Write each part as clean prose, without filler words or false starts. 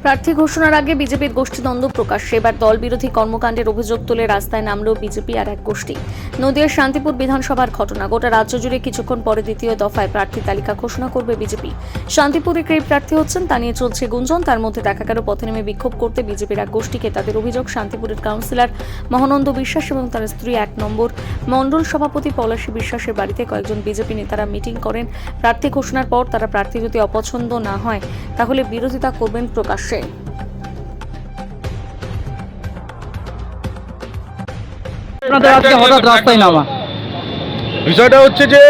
প্রার্থী ঘোষণার আগে বিজেপির গোষ্ঠীদ্বন্দ্ব প্রকাশ্যে। এবার দল বিরোধী কর্মকাণ্ডের অভিযোগ তুলে রাস্তায় নামল বিজেপি আর এক গোষ্ঠী। নদিয়ার শান্তিপুর বিধানসভার ঘটনা। গোটা রাজ্য জুড়ে কিছুক্ষণ পরে দ্বিতীয় দফায় প্রার্থী তালিকা ঘোষণা করবে বিজেপি। শান্তিপুরে কে প্রার্থী হচ্ছেন তা নিয়ে চলছে গুঞ্জন। তার মধ্যে দেখা গেল পথে নেমে বিক্ষোভ করতে বিজেপির এক গোষ্ঠীকে। তাদের অভিযোগ, শান্তিপুরের কাউন্সিলর মহানন্দ বিশ্বাস এবং তার স্ত্রী 1 নম্বর মণ্ডল সভাপতি পলাশী বিশ্বাসের বাড়িতে কয়েকজন বিজেপি নেতারা মিটিং করেন। প্রার্থী ঘোষণার পর তারা প্রার্থী যদি অপছন্দ না হয় তাহলে বিরোধিতা করবেন প্রকাশ্যে। হঠাৎ রাস্তায় নামা বিষয়টা হচ্ছে যে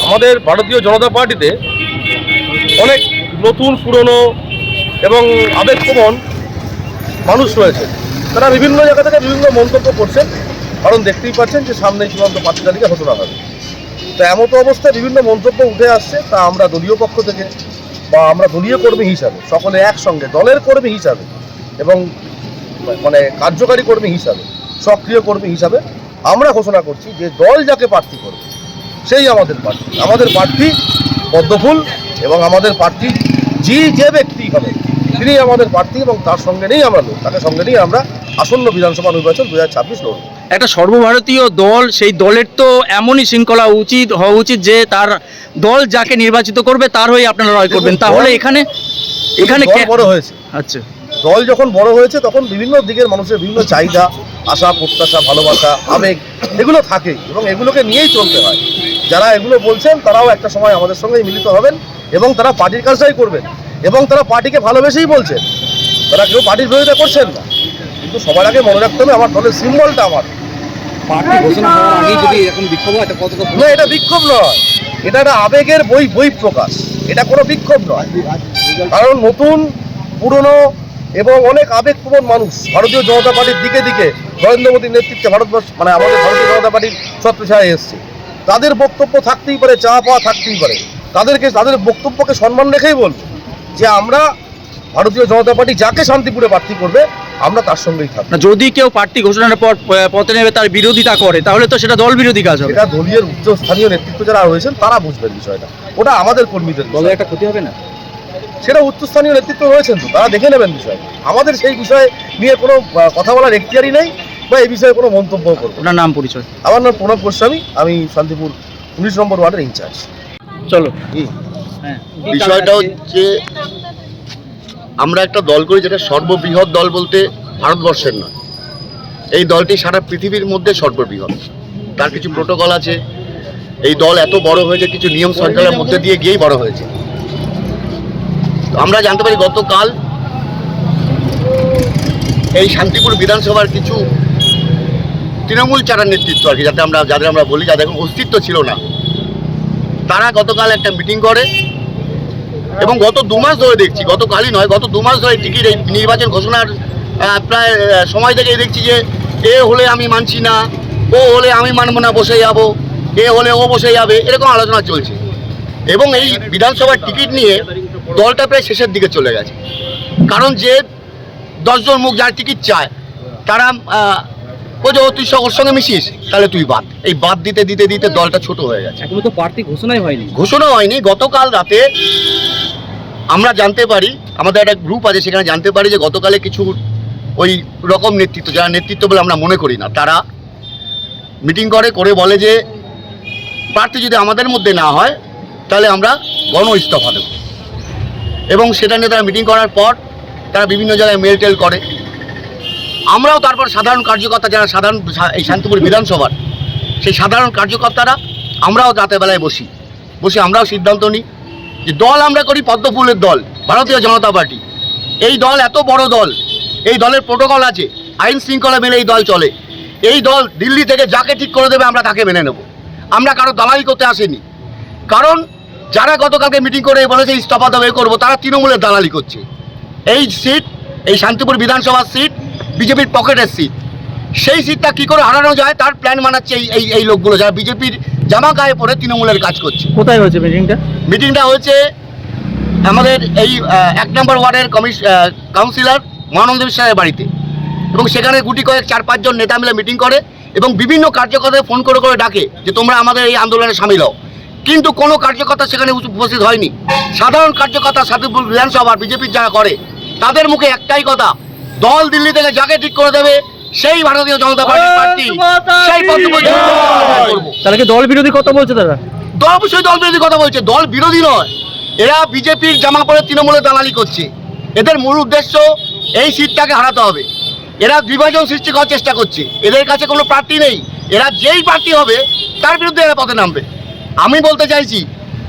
আমাদের ভারতীয় জনতা পার্টিতে অনেক নতুন পুরনো এবং আবেগপ্রবণ মানুষ রয়েছে। তারা বিভিন্ন জায়গা থেকে বিভিন্ন মন্তব্য করছেন, কারণ দেখতেই পাচ্ছেন যে সামনে চূড়ান্ত প্রার্থী তালিকা ঘোষণা হবে। তো এমতো অবস্থায় বিভিন্ন মন্তব্য উঠে আসছে, তা আমরা দলীয় পক্ষ থেকে বা আমরা দলীয় কর্মী হিসাবে সকলে একসঙ্গে দলের কর্মী হিসাবে এবং কার্যকারী কর্মী হিসাবে, সক্রিয় কর্মী হিসাবে আমরা ঘোষণা করছি যে দল যাকে প্রার্থী করবে সেই আমাদের প্রার্থী। আমাদের প্রার্থী পদ্মফুল এবং আমাদের প্রার্থী যে ব্যক্তি হবে তিনি আমাদের প্রার্থী এবং তার সঙ্গে নেই আমরা লোক, তাকে সঙ্গে নিয়ে আমরা আসন্ন বিধানসভা নির্বাচন 2026 লড়ব। একটা সর্বভারতীয় দল, সেই দলের তো এমনই শৃঙ্খলা হওয়া উচিত যে তার দল যাকে নির্বাচিত করবে তার হয়ে আপনারা লড়াই করবেন। তাহলে এখানে বড় হয়েছে, আচ্ছা, দল যখন বড় হয়েছে তখন বিভিন্ন দিকের মানুষের বিভিন্ন চাহিদা, আশা, প্রত্যাশা, ভালোবাসা, আবেগ এগুলো থাকে এবং এগুলোকে নিয়েই চলতে হয়। যারা এগুলো বলছেন তারাও একটা সময় আমাদের সঙ্গেই মিলিত হবেন এবং তারা পার্টির কাজটাই করবেন এবং তারা পার্টিকে ভালোবেসেই বলছেন, তারা কেউ পার্টির বিরোধিতা করছেন না। কিন্তু সবার আগে মনে রাখতে হবে আমার দলের সিম্বলটা আমার পার্টি ঘোষণা হওয়ার আগেই যদি এরকম বিক্ষোভ হয় কতটা না, এটা বিক্ষোভ নয়, এটা একটা আবেগের বই প্রকাশ, এটা কোনো বিক্ষোভ নয়। কারণ নতুন পুরনো এবং অনেক আবেগপ্রবণ মানুষ ভারতীয় জনতা পার্টির দিকে দিকে নরেন্দ্র মোদীর নেতৃত্বে ভারতবর্ষ আমাদের ভারতীয় জনতা পার্টির ছত্রছায়ায় এসছে। তাদের বক্তব্য থাকতেই পারে, চাওয়া পাওয়া থাকতেই পারে, তাদের বক্তব্যকে সম্মান রেখেই বলব যে আমরা ভারতীয় জনতা পার্টি যাকে শান্তিপুরে প্রার্থী করবে আমরা তার সঙ্গেই থাকবো। যদি কেউ প্রার্থী ঘোষণার পর পথে নেবে তার বিরোধিতা করে তাহলে তো সেটা দল বিরোধী কাজ হবে। এটা দলীয় উচ্চস্থানীয় নেতৃত্ব যারা রয়েছেন তারা বুঝবেন বিষয়টা, ওটা আমাদের কর্মীদের দলের একটা ক্ষতি হবে না, সেটা উচ্চস্থানীয় নেতৃত্ব রয়েছেন তো তারা দেখে নেবেন বিষয়। আমাদের সেই বিষয়ে নিয়ে কোনো কথা বলার এখতিয়ারই নেই বা এই বিষয়ে কোনো মন্তব্য করবো। ওনার নাম পরিচয়? আমার নাম প্রণব গোস্বামী, আমি শান্তিপুর 19 নম্বর ওয়ার্ডের ইনচার্জ। চলো, বিষয়টা হচ্ছে আমরা একটা দল করি যেটা সর্ববৃহৎ দল বলতে ভারতবর্ষের নয়, এই দলটি সারা পৃথিবীর মধ্যে সর্ববৃহৎ। তার কিছু প্রোটোকল আছে। এই দল এত বড় হয়েছে কিছু নিয়ম শৃঙ্খলার মধ্যে দিয়ে গিয়েই বড় হয়েছে। আমরা জানতে পারি গতকাল এই শান্তিপুর বিধানসভার কিছু তৃণমূল চারার নেতৃত্ব আর কি, যাদের আমরা বলি যাদের এখন অস্তিত্ব ছিল না, তারা গতকাল একটা মিটিং করে এবং গত 2 মাস ধরে দেখছি, গতকালই নয় গত 2 মাস ধরে টিকিট এই নির্বাচন ঘোষণার প্রায় সময় থেকেই দেখছি যে এ হলে আমি মানছি না, ও হলে আমি মানব না, বসে যাব, এ হলে ও বসে যাবে, এরকম আলোচনা চলছে। এবং এই বিধানসভার টিকিট নিয়ে দলটা প্রায় শেষের দিকে চলে গেছে। কারণ যে 10 জন মুখ যার টিকিট চায় তারা তুই ওর সঙ্গে মিশিস তাহলে তুই বাদ, এই বাদ দিতে দিতে দিতে দলটা ছোট হয়ে গেছে। এখনো তো প্রার্থী ঘোষণাই হয়নি। গতকাল রাতে আমরা জানতে পারি, আমাদের একটা গ্রুপ আছে সেখানে জানতে পারি যে গতকালে কিছু ওই রকম নেতৃত্ব, যারা নেতৃত্ব বলে আমরা মনে করি না, তারা মিটিং করে বলে যে প্রার্থী যদি আমাদের মধ্যে না হয় তাহলে আমরা গণ ইস্তফা দেব। এবং সেটা নিয়ে তারা মিটিং করার পর তারা বিভিন্ন জায়গায় মেল টেল করে। আমরাও তারপর সাধারণ কার্যকর্তা যারা এই শান্তিপুর বিধানসভার সেই সাধারণ কার্যকর্তারা আমরাও রাতের বেলায় বসি আমরাও সিদ্ধান্ত নিই যে দল আমরা করি পদ্মফুলের দল, ভারতীয় জনতা পার্টি। এই দল এত বড় দল, এই দলের প্রোটোকল আছে, আইন শৃঙ্খলা মেনে এই দল চলে। এই দল দিল্লি থেকে যাকে ঠিক করে দেবে আমরা তাকে মেনে নেব। আমরা কারো দালালি করতে আসিনি। কারণ যারা গতকালকে মিটিং করে বলেছে ইস্তফা দেবে করবো, তারা তৃণমূলের দালালি করছে। এই সিট, এই শান্তিপুর বিধানসভার সিট বিজেপির পকেটের সিট, সেই সিটটা কী করে হারানো যায় তার প্ল্যান বানাচ্ছে এই লোকগুলো যারা বিজেপির জামা গায়ে পরে তৃণমূলের কাজ করছে। কোথায় হয়েছে মিটিংটা হয়েছে আমাদের এই 1 নম্বর ওয়ার্ডের কাউন্সিলর মহানন্দ বিশ্বাসের বাড়িতে। এবং সেখানে গুটি কয়েক 4-5 জন নেতা মিলে মিটিং করে এবং বিভিন্ন কার্যকর্তাদের ফোন করে ডাকে যে তোমরা আমাদের এই আন্দোলনে সামিল হও। কিন্তু কোনো কার্যকর্তা সেখানে উপস্থিত হয়নি। সাধারণ কার্যকর্তা শান্তিপুর বিধানসভার বিজেপির যারা করে তাদের মুখে একটাই কথা, দল দিল্লি থেকে যাকে ঠিক করে দেবে সেই ভারতীয় জনতা পার্টির প্রার্থী, সেই পদ্ধতি। তাহলে কি দল বিরোধী কথা বলছে তারা? দল অবশ্যই দল বিরোধী কথা বলছে, দল বিরোধী নয়, এরা বিজেপির জামা পরে তৃণমূলের দালালি করছে। এদের মূল উদ্দেশ্য এই সিটটাকে হারাতে হবে। এরা বিভাজন সৃষ্টি করার চেষ্টা করছে। এদের কাছে কোনো প্রার্থী নেই, এরা যেই প্রার্থী হবে তার বিরুদ্ধে এরা পথে নামবে। আমি বলতে চাইছি,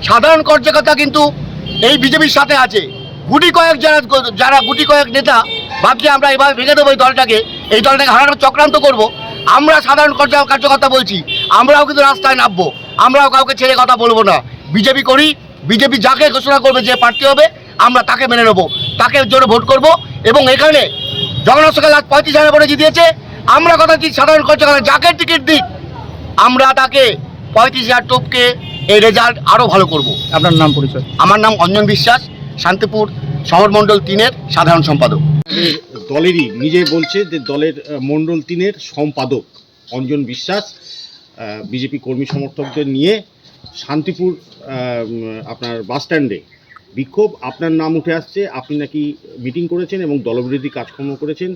সাধারণ কার্যকর্তা কিন্তু এই বিজেপির সাথে আছে। গুটি কয়েক যারা গুটি কয়েক নেতা ভাবছে আমরা এবার ভেঙে দেবো এই দলটাকে হারানোর চক্রান্ত করব। আমরা সাধারণ কার্যকর্তা বলছি, আমরাও কিন্তু রাস্তায় নামবো, আমরাও কাউকে ছেড়ে কথা বলবো না। বিজেপি করি, বিজেপি যাকে ঘোষণা করবে যে প্রার্থী হবে আমরা তাকে মেনে নেবো, তাকে জোরে ভোট করব। এবং এখানে জগন্নাথ সরকার 35,000 ভোটে জিতিয়েছে। আমরা কথা দিচ্ছি সাধারণ কার্যকর্তা যাকে টিকিট দিক আমরা তাকে 35,000 টপকে এই রেজাল্ট আরও ভালো করব। আপনার নাম পরিচয়? আমার নাম অঞ্জন বিশ্বাস, শান্তিপুর শহর মণ্ডল 3-এর সাধারণ সম্পাদক। দলেরই নিজে বলছে যে দলের মণ্ডল 3-এর সম্পাদক অঞ্জন বিশ্বাস বিজেপি কর্মী সমর্থকদের নিয়ে শান্তিপুর আপনার বাসস্ট্যান্ডে বিক্ষোভ। আপনার নাম উঠে আসছে, আপনি নাকি মিটিং করেছেন এবং দলবিরোধী কাজকর্ম করেছেন।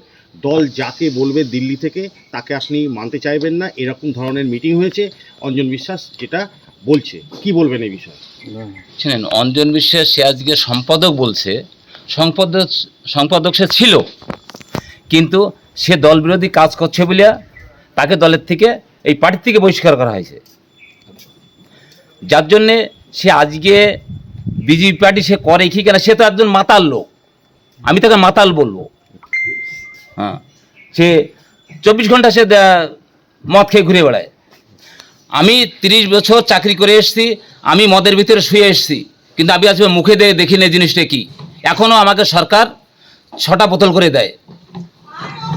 দল যাকে বলবে দিল্লি থেকে তাকে আপনি মানতে চাইবেন না, এরকম ধরনের মিটিং হয়েছে অঞ্জন বিশ্বাস যেটা বলছে। কি বলবেন এই বিষয়ে? শুনেন, অঞ্জন বিশ্বাস সে আজকে সম্পাদক বলছে, সম্পাদক সে ছিল, কিন্তু সে দল বিরোধী কাজ করছে বলে তাকে দলের থেকে এই পার্টি থেকে বহিষ্কার করা হয়েছে। যার জন্যে সে আজকে বিজেপি পার্টি সে করে কি কেন, সে তো একজন মাতাল লোক, আমি তাকে মাতাল বলবো। হ্যাঁ, সে 24 ঘন্টা সে মদ খেয়ে ঘুরে বেড়ায়। আমি 30 বছর চাকরি করে এসেছি, আমি মদের ভিতরে শুয়ে এসেছি, কিন্তু আমি আজকে মুখে দিয়ে দেখি না জিনিসটা কি। এখনও আমাকে সরকার 6টা বোতল করে দেয়।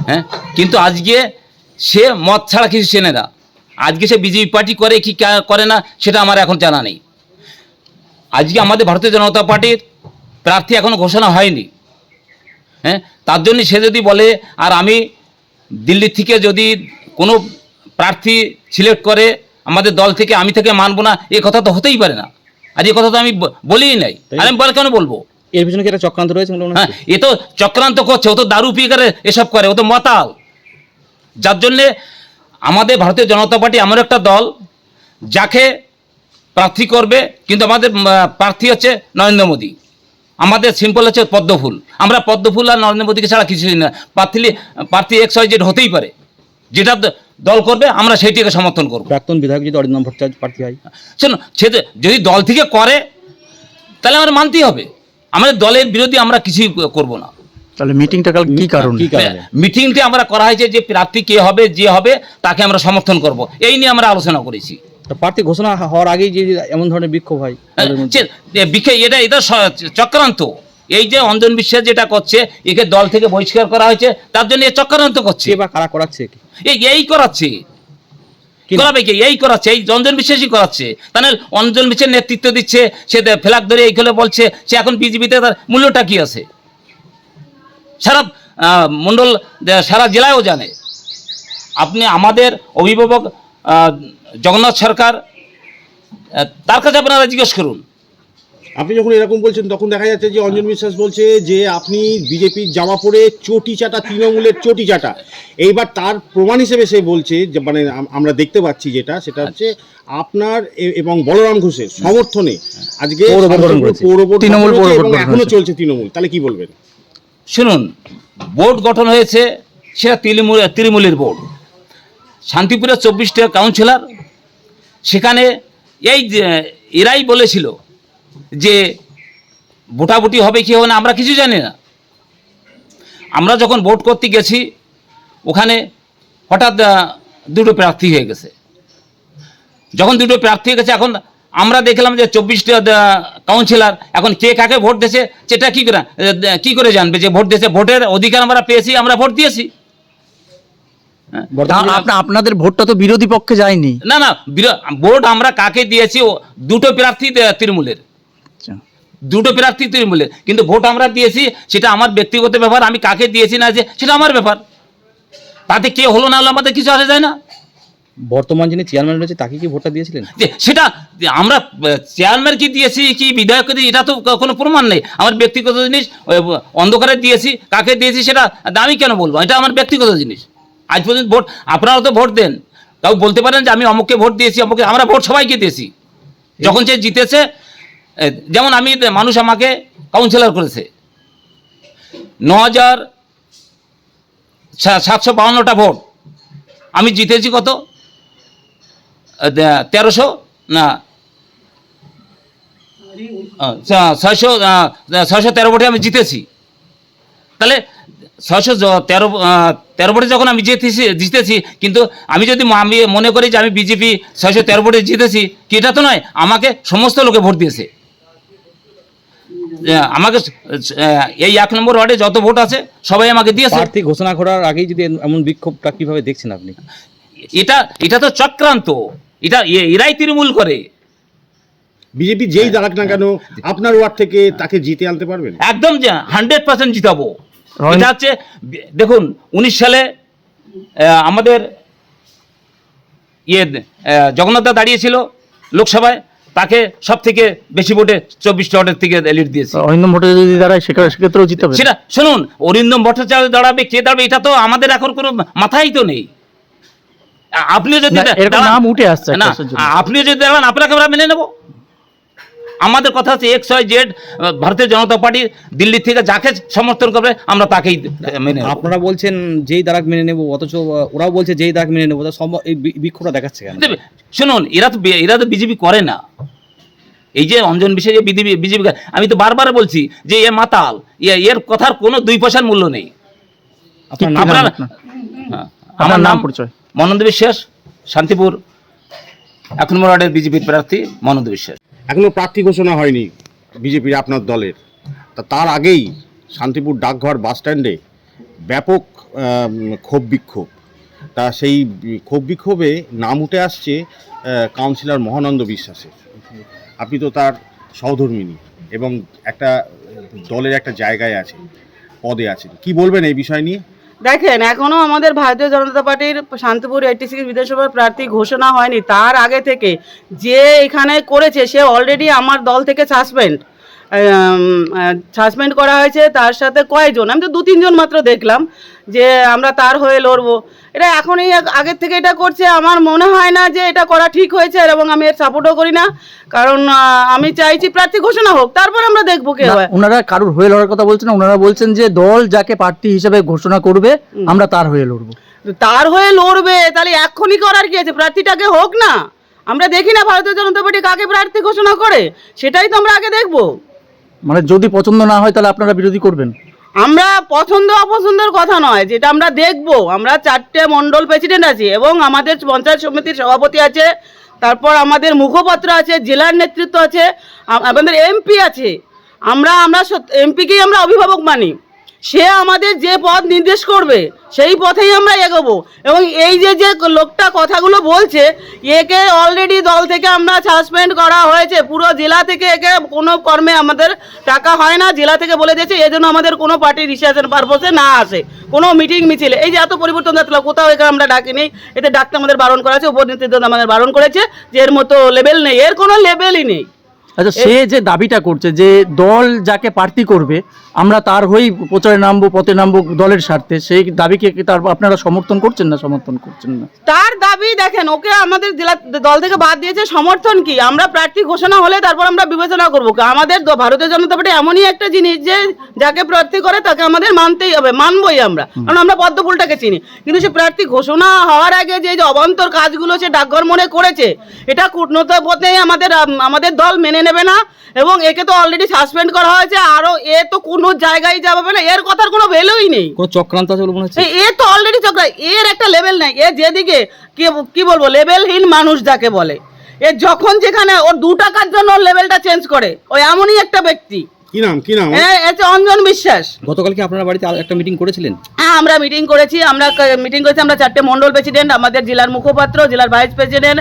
হ্যাঁ, কিন্তু আজকে সে মদ ছাড়া কিছু চেনে না। আজকে সে বিজেপি পার্টি করে কি করে না সেটা আমার এখন জানা নেই। আজকে আমাদের ভারতীয় জনতা পার্টির প্রার্থী এখনও ঘোষণা হয়নি। হ্যাঁ, তার জন্য সে যদি বলে আর আমি দিল্লি থেকে যদি কোনো প্রার্থী সিলেক্ট করে আমাদের দল থেকে আমি থেকে মানবো না, এ কথা তো হতেই পারে না। আর এই কথা তো আমি বলিই নাই, আর আমি বলে কেন বলবো? এর পিছনে কি একটা চক্রান্ত রয়েছে? হ্যাঁ, এ তো চক্রান্ত করছে, ও তো দারু পিয়ে করে এসব করে, ও তো মাতাল। যার জন্যে আমাদের ভারতীয় জনতা পার্টি এমন একটা দল যাকে প্রার্থী করবে, কিন্তু আমাদের প্রার্থী হচ্ছে নরেন্দ্র মোদী, আমাদের সিম্পল হচ্ছে পদ্মফুল। আমরা পদ্মফুল আর নরেন্দ্র মোদীকে ছাড়া কিছুই না। প্রার্থী XYZ হতেই পারে, যেটা দল করবে আমরা সেইটিকে সমর্থন করবো। প্রাক্তন বিধায়ক যদি অরিন্দম ভট্টাচার্য প্রার্থী হয়, শোনো, সে যদি দল থেকে করে তাহলে আমরা মানতেই হবে। আমাদের দলের বিরোধী আমরা কিছুই করব না। তাহলে মিটিংটা কাল কি কারণ? মিটিংটা আমরা করা হয়েছে যে প্রার্থী কে হবে, যে হবে তাকে আমরা সমর্থন করব, এই নিয়ে আমরা আলোচনা করেছি। প্রার্থী ঘোষণা হওয়ার আগেই যে এমন ধরনের বিক্ষোভ হয়, এটা চক্রান্ত। এই যে অঞ্জন বিশ্বাস যেটা করছে, একে দল থেকে বহিষ্কার করা হয়েছে, তার জন্য এ চক্রান্ত করছে। বা কারা করাচ্ছে? এই করাচ্ছে, করাবে কি? এই করাচ্ছে, এই অঞ্জন বিশ্বাসই করাচ্ছে। তাহলে অঞ্জন বিশ্বাস নেতৃত্ব দিচ্ছে, সে ফ্ল্যাগ ধরে এইগুলো বলছে, সে এখন বিজেপিতে তার মূল্যটা কি আছে সারা মণ্ডল সারা জেলায়ও জানে। আপনি আমাদের অভিভাবক জগন্নাথ সরকার, তার কাছে আপনারা জিজ্ঞেস করুন। আপনি যখন এরকম বলছেন তখন দেখা যাচ্ছে যে অঞ্জন বিশ্বাস বলছে যে আপনি বিজেপির জামা পরে চটি চাটা, তৃণমূলের চটি চাটা। এইবার তার প্রমাণ হিসেবে সে বলছে যে মানে আমরা দেখতে পাচ্ছি সেটা হচ্ছে আপনার এবং বলরাম ঘোষের সমর্থনে আজকে তৃণমূল এখনো চলছে তৃণমূল। তাহলে কি বলবেন? শুনুন, বোর্ড গঠন হয়েছে, সেটা তৃণমূলের বোর্ড। শান্তিপুরের 24টা কাউন্সিলর, সেখানে এরাই বলেছিল যে ভোটাভুটি হবে কি হবে না আমরা কিছু জানি না। আমরা যখন ভোট করতে গেছি, ওখানে হঠাৎ 2টো প্রার্থী হয়ে গেছে। যখন 2টো প্রার্থী হয়ে গেছে, এখন আমরা দেখলাম যে 24টা কাউন্সিলর, এখন কে কাকে ভোট দিয়েছে সেটা কি করে জানবে যে ভোট দিয়েছে? ভোটের অধিকার আমরা পেয়েছি, আমরা ভোট দিয়েছি। আপনাদের ভোটটা তো বিরোধী পক্ষে যায়নি। না, ভোট আমরা কাকে দিয়েছি? 2টো প্রার্থী তৃণমূলের, 2টো প্রার্থী তৃণমূলের, কিন্তু ভোট আমরা দিয়েছি, সেটা আমার ব্যক্তিগত ব্যাপার। আমি কাকে দিয়েছি না যে সেটা আমার ব্যাপার, তাতে কে হলো না হলো আমাদের কিছু আসে যায় না। বর্তমান যিনি চেয়ারম্যান রয়েছে তাকে কি ভোটটা দিয়েছিলেন? যে সেটা যে আমরা চেয়ারম্যান কি দিয়েছি কি বিধায়ককে দিয়েছি এটা তো কোনো প্রমাণ নেই। আমার ব্যক্তিগত জিনিস, অন্ধকারে দিয়েছি, কাকে দিয়েছি সেটা আমি কেন বলবো? এটা আমার ব্যক্তিগত জিনিস। আজ পর্যন্ত ভোট আপনারাও তো ভোট দেন, তাও বলতে পারেন যে আমি অমুককে ভোট দিয়েছি, অমুককে। আমরা ভোট সবাইকে দিয়েছি। যখন সে জিতেছে, যেমন আমি, মানুষ আমাকে কাউন্সিলর করেছে, ৯,৭৫২টা ভোট, আমি জিতেছি কত? ১৩০০ না ৬১৩ ভোটে আমি জিতেছি। তাহলে ৬১৩ ভোটে যখন আমি জিতেছি, কিন্তু আমি যদি আমি মনে করি যে আমি বিজেপি ৬১৩ ভোটে জিতেছি, কি এটা তো নয়, আমাকে সমস্ত লোকে ভোট দিয়েছে। আমাকে এই ১ নম্বর ওয়ার্ডে যত ভোট আছে সবাই আমাকে দিয়েছে। প্রার্থী ঘোষণা করার আগেই যদি এমন বিক্ষোভটা কিভাবে দেখছেন আপনি? এটা তো চক্রান্ত, এরাই তৃণমূল করে। বিজেপি যেই দাঁড়াক না কেন আপনার ওয়ার্ড থেকে তাকে জিতে আনতে পারবেন? একদম 100% জিতাবো। এটা হচ্ছে, দেখুন ১৯ সালে আমাদের জগন্নাথ দা দাঁড়িয়েছিল লোকসভায়, তাকে সব থেকে বেশি ভোটে ২৪টা ভোটের থেকে লিড দিয়েছে। অরিন্দম ভোটে যদি দাঁড়ায় সেক্ষেত্রেও জিতাবে। সেটা শুনুন, অরিন্দম ভট্টাচার্য দাঁড়াবে, কে দাঁড়াবে, এটা তো আমাদের এখন কোনো মাথায় তো নেই। আপনি যদি নাম উঠে আসছে না, আপনি যদি দাঁড়ান আপনাকে আমরা মেনে নেব। আমাদের কথা হচ্ছে XYZ, ভারতীয় জনতা পার্টি দিল্লি থেকে যাকে সমর্থন করবে আমরা তাকেই মেনে নেব। আপনারা বলছেন যেই দাঁড়াক মেনে নেব, অথচ ওরাও বলছে যেই দাঁড়াক মেনে নেবো। এই বিক্ষোভটা দেখাচ্ছে কেন? শুনুন, এরা তো বিজেপি করে না। এই যে অঞ্জন বিষয়ে যে বিজেপি, আমি তো বারবার বলছি যে এ মাতাল, এর কথার কোনো 2 পয়সার মূল্য নেই। আমার নাম পরিচয় মনন্দ বিশ্বাস, শান্তিপুর ১ নম্বর ওয়ার্ডের বিজেপির প্রার্থী মনন্দ বিশ্বাস। এখনো প্রার্থী ঘোষণা হয়নি বিজেপির আপনার দলের, তার আগেই শান্তিপুর ডাকঘর বাস স্ট্যান্ডে ব্যাপক ক্ষোভ বিক্ষোভ। তা সেই ক্ষোভ বিক্ষোভে নাম উঠে আসছে কাউন্সিলর মহানন্দ বিশ্বাসের। আপনি তো তার সহধর্মিণী এবং একটা দলের একটা জায়গায় আছেন, পদে আছেন, কি বলবেন এই বিষয় নিয়ে? দেখেন, এখনো আমাদের ভারতীয় জনতা পার্টির শান্তিপুর 86 বিধানসভার প্রার্থী ঘোষণা হয়নি। তার আগে থেকে যে এখানে করেছে সে অলরেডি আমার দল থেকে সাসপেন্ড করা হয়েছে। তার সাথে কয়েকজন, আমি তো 2-3 জন মাত্র দেখলাম যে আমরা তার হয়ে লড়বো। এটা এখনই আগের থেকে এটা করছে। আমার মনে হয় না যে এটা করা ঠিক হয়েছে, এবং আমি এর সাপোর্টও করি না। কারণ আমি চাইছি প্রার্থী ঘোষণা হোক, তারপর আমরা দেখবো কে হয়। ওনারা কারোর হয়ে লড়ার কথা বলছেন না, ওনারা বলছেন যে দল যাকে প্রার্থী হিসেবে ঘোষণা করবে আমরা তার হয়ে লড়বো। তার হয়ে লড়বে, তাহলে এক্ষুনি করার কি আছে? প্রার্থীটাকে হোক না। আমরা দেখি না ভারতীয় জনতা পার্টি কাকে প্রার্থী ঘোষণা করে, সেটাই তো আমরা আগে দেখবো। মানে যদি পছন্দ না হয় তাহলে আপনারা বিরোধী করবেন? আমরা পছন্দ অপছন্দের কথা নয়, যেটা আমরা দেখবো। আমরা 4টে মন্ডল প্রেসিডেন্ট আছি এবং আমাদের পঞ্চায়েত সমিতির সভাপতি আছে, তারপর আমাদের মুখপাত্র আছে, জেলার নেতৃত্ব আছে, আমাদের এমপি আছে। আমরা এমপিকেই আমরা অভিভাবক মানি। সে আমাদের যে পথ নির্দেশ করবে সেই পথেই আমরা এগোবো। এবং এই যে লোকটা কথাগুলো বলছে, একে অলরেডি দল থেকে আমরা সাসপেন্ড করা হয়েছে। পুরো জেলা থেকে একে কোনো কর্মে আমাদের টাকা হয় না। জেলা থেকে বলে দিয়েছে এজন্য আমাদের কোনো পার্টি রিসার্চের পারপোসে না আসে, কোনো মিটিং মিছিলে। এই যে এত পরিবর্তন যাচ্ছিল, কোথাও একে আমরা ডাকিনি। এতে ডাকতে আমাদের বারণ করা আছে, উপর নেতৃত্ব আমাদের বারণ করেছে যে এর মতো লেভেল নেই, এর কোনো লেভেলই নেই। আচ্ছা, সে যে দাবিটা করছে যে দল যাকে প্রার্থী করবে আমরা তার হয়েই প্রচারে নামবো, পথে নামবো দলের স্বার্থে, সেই দাবিকে তার আপনারা সমর্থন করছেন না? সমর্থন করছেন না তার দাবি। দেখেন, ওকে আমাদের জেলা দল থেকে বাদ দিয়েছে, সমর্থন কি? আমরা প্রার্থী ঘোষণা হলে তারপর আমরা বিবেচনা করবো। আমাদের ভারতীয় জনতা পার্টি এমনই একটা জিনিস যে যাকে প্রার্থী করে তাকে আমাদের মানতেই হবে, মানবই আমরা, কারণ আমরা পদ্মফুলটাকে চিনি। কিন্তু সে প্রার্থী ঘোষণা হওয়ার আগে যে অবান্তর কাজগুলো সে ডাকঘর মনে করেছে, এটা কূটনৈতিক পথে আমাদের দল মেনে নেবে না। এবং একে তো অলরেডি সাসপেন্ড করা হয়েছে, আরো এ তো কোনো জায়গায় যাবে না, এর কথার কোনো ভ্যালুই নেই। কোনো চক্রান্ত আছে বলে মনে হচ্ছে? এ তো অলরেডি চক্রান্ত, এর একটা লেভেল নাই। এ যেদিকে কি বলবো, লেভেলহীন মানুষ যাকে বলে, এ যখন যেখানে ওর 2 টাকার জন্য ওর লেভেলটা চেঞ্জ করে, ও এমনই একটা ব্যক্তি। কি নাম? এটা অঞ্জন বিশ্বাস। গতকাল কি আপনার বাড়িতে একটা মিটিং করেছিলেন? হ্যাঁ, আমরা মিটিং করেছি। আমরা 4টে মন্ডল প্রেসিডেন্ট, আমাদের জেলার মুখপাত্র, জেলার ভাইস প্রেসিডেন্ট,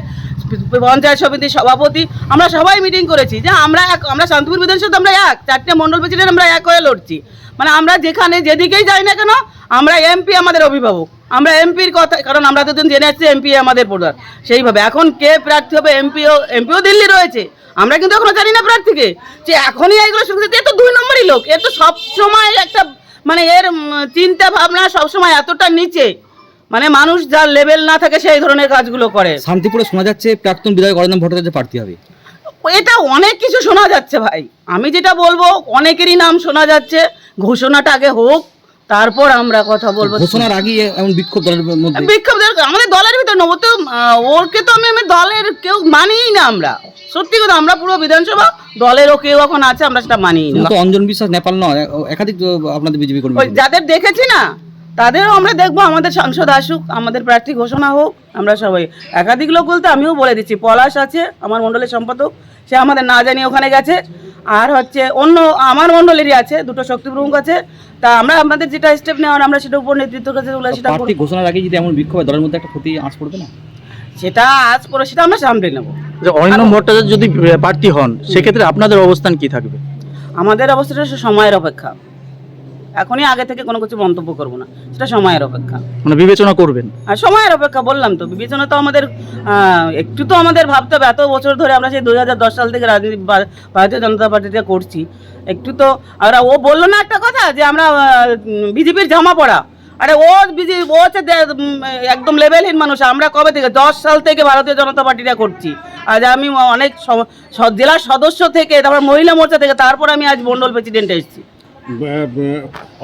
পঞ্চায়েত সমিতির সভাপতি, আমরা সবাই মিটিং করেছি যে আমরা শান্তিপুর বিধানসভা আমরা এক, 4টে মণ্ডল প্রেসিডেন্ট আমরা এক হয়ে লড়ছি। মানে আমরা যেখানে যেদিকেই যাই না কেন, আমরা এমপি আমাদের অভিভাবক, আমরা এমপির কথা, কারণ আমরা তো জেনে আসছি এমপি আমাদের প্রধান। সেইভাবে এখন কে প্রার্থী হবে, এমপিও দিল্লি রয়েছে, আমরা কিন্তু এখনো জানি না প্রার্থীকে, যে এখনই এইগুলো শুরু করতে, এ তো 2 নম্বরই লোক, এ তো সবসময় একটা মানে এর চিন্তা ভাবনা সবসময় এতটা নিচে, মানে মানুষ যার লেভেল না থাকে সেই ধরনের কাজগুলো করে। শান্তিপুরে শোনা যাচ্ছে প্রাক্তন বিধায়ক অরিন্দম ভট্টাচার্য প্রার্থী হবে। এটা অনেক কিছু শোনা যাচ্ছে ভাই, আমি যেটা বলবো অনেকেরই নাম শোনা যাচ্ছে, ঘোষণাটা আগে হোক তারপর আমরা কথা বলবো। ঘোষণার আগে এমন বিক্ষোভ দলের মধ্যে, বিক্ষোভ আমাদের দলের ভিতর নেবো তো, ওরকে তো আমি দলের কেউ মানিই না আমরা, সত্যি কথা, আমরা পুরো বিধানসভা দলেরও কেউ এখন আছে, আমরা সেটা মানিই না। তো অঞ্জন বিশ্বাস নেপাল নয়, একাধিক আপনাদের বিজেপি কর্মী যাদের দেখেছি না তাদেরও আমরা দেখবো, আমাদের সাংসদ আসুক, আমাদের প্রার্থী ঘোষণা হোক, আমরা সবাই একাধিক লোক বলতে আমিও বলে দিচ্ছি, পলাশ আছে আমার মণ্ডলের সম্পাদক, সে আমাদের না জানিয়ে ওখানে গেছে, আর হচ্ছে অন্য আমার মণ্ডলেরই আছে 2টো শক্তি প্রমুখ আছে, তা আমরা আমাদের যেটা স্টেপ নেওয়ার আমরা সেটা উপর নেতৃত্বের কাছে সেটা প্রার্থী ঘোষণার আগে যদি এমন বিক্ষোভ হয় দলের মধ্যে একটা ক্ষতি আঁচ পড়বে না? সেটা আজ করে সেটা আমরা সামলে নেবো। যে অরিন্দম ভট্টাচার্য যদি প্রার্থী হন সেক্ষেত্রে আপনাদের অবস্থান কি থাকবে? আমাদের অবস্থাটা সময়ের অপেক্ষা, এখনই আগে থেকে কোনো কিছু মন্তব্য করবো না, সেটা সময়ের অপেক্ষা। মানে বিবেচনা করবেন? আর সময়ের অপেক্ষা বললাম তো, বিবেচনা তো আমাদের একটু তো আমাদের ভাবতে হবে, এত বছর ধরে আমরা সেই 2010 সাল থেকে রাজনীতি ভারতীয় জনতা পার্টিতে করছি, একটু তো। আর ও বললো না একটা কথা যে আমরা বিজেপির জামা পড়া, আরে ও হচ্ছে একদম লেভেলহীন মানুষ, আমরা কবে থেকে 10 সাল থেকে ভারতীয় জনতা পার্টিটা করছি, আজ আমি অনেক জেলার সদস্য থেকে, তারপর মহিলা মোর্চা থেকে, তারপর আমি আজ মণ্ডল প্রেসিডেন্ট এসেছি।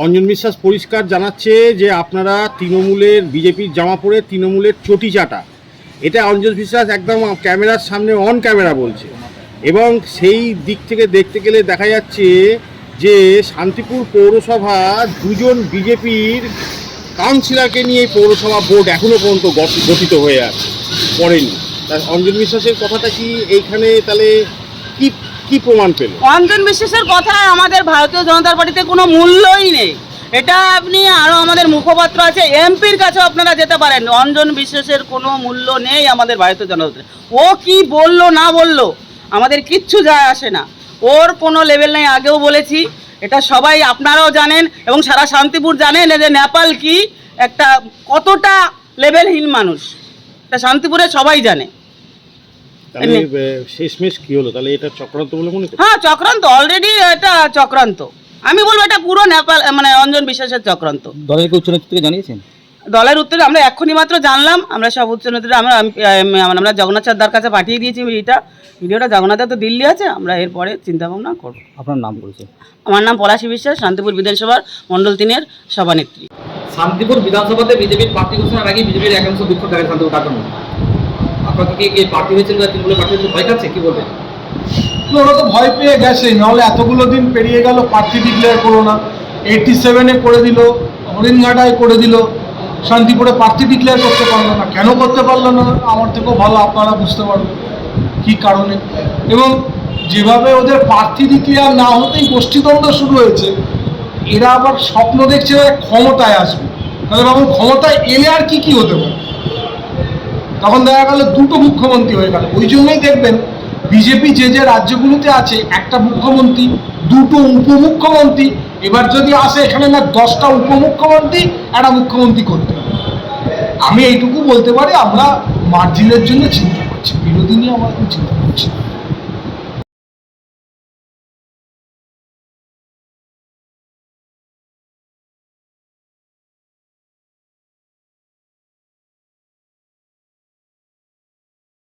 অঞ্জন বিশ্বাস পরিষ্কার জানাচ্ছে যে আপনারা তৃণমূলের বিজেপির জামা পরে তৃণমূলের চটি চাটা, এটা অঞ্জন বিশ্বাস একদম ক্যামেরার সামনে অন ক্যামেরা বলছে। এবং সেই দিক থেকে দেখতে গেলে দেখা যাচ্ছে যে শান্তিপুর পৌরসভা 2জন বিজেপির কাউন্সিলরকে নিয়ে পৌরসভা বোর্ড এখনো পর্যন্ত গঠিত হয়ে আছে, পড়েনি। অঞ্জন বিশ্বাসের কথাটা কি এইখানে তাহলে কি প্রমাণ পেল? অঞ্জন বিশ্বাসের কথায় আমাদের ভারতীয় জনতা পার্টিতে কোনো মূল্যই নেই, এটা আপনি আরো আমাদের মুখপাত্র আছে এমপির কাছে আপনারা যেতে পারেন, অঞ্জন বিশ্বাসের কোনো মূল্য নেই আমাদের ভারতীয় জনতা পার্টিতে। ও কি বললো না বললো আমাদের কিচ্ছু যায় আসে না, ওর কোনো লেভেল নেই, আগেও বলেছি, এটা সবাই আপনারাও জানেন এবং সারা শান্তিপুর জানেন যে নেপাল কি একটা কতটা লেভেলহীন মানুষ, এটা শান্তিপুরে সবাই জানে। তাহলে শেষমেশ কি হলো, তাহলে এটা চক্রান্ত বলে মনে করি? হ্যাঁ চক্রান্ত, অলরেডি এটা চক্রান্ত, আমি বলবো এটা পুরো নেপাল মানে অঞ্জন বিশ্বাসের চক্রান্ত। দলের উচ্চ নেতৃত্বকে জানিয়েছেন? দলের উত্তরে আমরা এক্ষুনি মাত্র জানলাম, আমরা সব উচ্চ নেতৃত্ব আমরা জগন্নাথ চাকদার কাছে পাঠিয়ে দিয়েছি ভিডিওটা, জগন্নাথের তো দিল্লি আছে, আমরা এরপরে চিন্তা ভাবনা করবো। আপনার নাম করেছে? আমার নাম পলাশী বিশ্বাস, শান্তিপুর বিধানসভার মণ্ডল 3-এর সভানেত্রী। শান্তিপুর বিধানসভাতে বিজেপির প্রার্থী ঘোষণার আগে বিজেপির একাংশ বিক্ষোভ দেখেন শান্তিপুর কাটানো, আপনাকে কি প্রার্থী হয়েছেন বা তৃণমূলের প্রার্থী হয়েছে ভয় খাচ্ছে, কি বলবেন? ওরা তো ভয় পেয়ে গেছে, নাহলে এতগুলো দিন পেরিয়ে গেল প্রার্থী ডিক্লেয়ার করো না, 87-এ করে দিল, হরিণঘাটায় করে দিল, শান্তিপুরে প্রার্থী ডিক্লেয়ার করতে পারলো না, কেন করতে পারলো না আমার থেকেও ভালো আপনারা বুঝতে পারবেন কী কারণে। এবং যেভাবে ওদের প্রার্থী ডিক্লেয়ার না হতেই গোষ্ঠীদ্বন্দ্ব শুরু হয়েছে, এরা আবার স্বপ্ন দেখছে ক্ষমতায় আসবে, তাহলে বাবু ক্ষমতায় এলে আর কি হতে পারে, তখন দেখা গেল 2টো মুখ্যমন্ত্রী হয়ে গেল। ওই জন্যই দেখবেন বিজেপি যে রাজ্যগুলোতে আছে একটা মুখ্যমন্ত্রী, 2টো উপমুখ্যমন্ত্রী, এবার যদি আসে এখানে না 10টা উপমুখ্যমন্ত্রী একটা মুখ্যমন্ত্রী করতে হবে। আমি এইটুকু বলতে পারি আমরা মার্জিনের জন্য চিন্তা করছি, বিরোধী নিয়ে আমরা চিন্তা করছি।